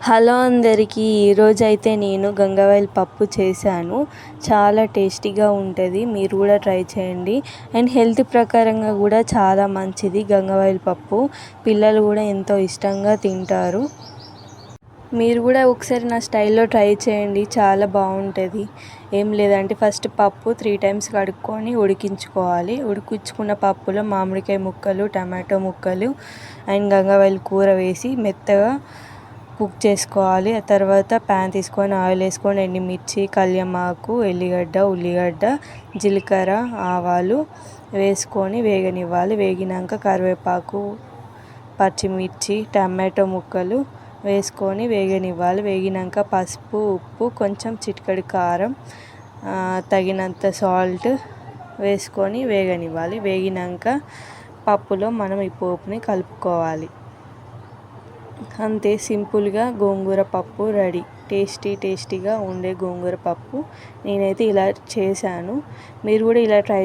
Hello అందరికీ, ఈరోజైతే నేను గంగవాయిల్ పప్పు చేశాను. చాలా టేస్టీగా ఉంటుంది, మీరు కూడా ట్రై చేయండి. అండ్ హెల్త్ ప్రకారంగా కూడా చాలా మంచిది గంగవాయిల్ పప్పు. పిల్లలు కూడా ఎంతో ఇష్టంగా తింటారు. మీరు కూడా ఒకసారి నా స్టైల్లో ట్రై చేయండి, చాలా బాగుంటుంది. ఏం లేదంటే ఫస్ట్ పప్పు 3 టైమ్స్ కడుక్కొని ఉడికించుకోవాలి. ఉడికించుకున్న పప్పులో మామిడికాయ ముక్కలు, టమాటో ముక్కలు అండ్ గంగవాయిల్ కూర వేసి మెత్తగా కుక్ చేసుకోవాలి. ఆ తర్వాత ప్యాన్ తీసుకొని ఆయిల్ వేసుకొని ఎండుమిర్చి, కల్యమాకు, ఎల్లిగడ్డ, ఉల్లిగడ్డ, జీలకర్ర, ఆవాలు వేసుకొని వేగనివ్వాలి. వేగినాక కరివేపాకు, పచ్చిమిర్చి, టమాటో ముక్కలు వేసుకొని వేగనివ్వాలి. వేగినాక పసుపు, ఉప్పు, కొంచెం చిటికెడు కారం, తగినంత సాల్ట్ వేసుకొని వేగనివ్వాలి. వేగినాక పప్పులో మనం ఈ పోపుని కలుపుకోవాలి. అంతే, సింపుల్గా గోంగూర పప్పు రెడీ. టేస్టీగా ఉండే గోంగూర పప్పు నేనైతే ఇలా చేశాను. మీరు కూడా ఇలా ట్రై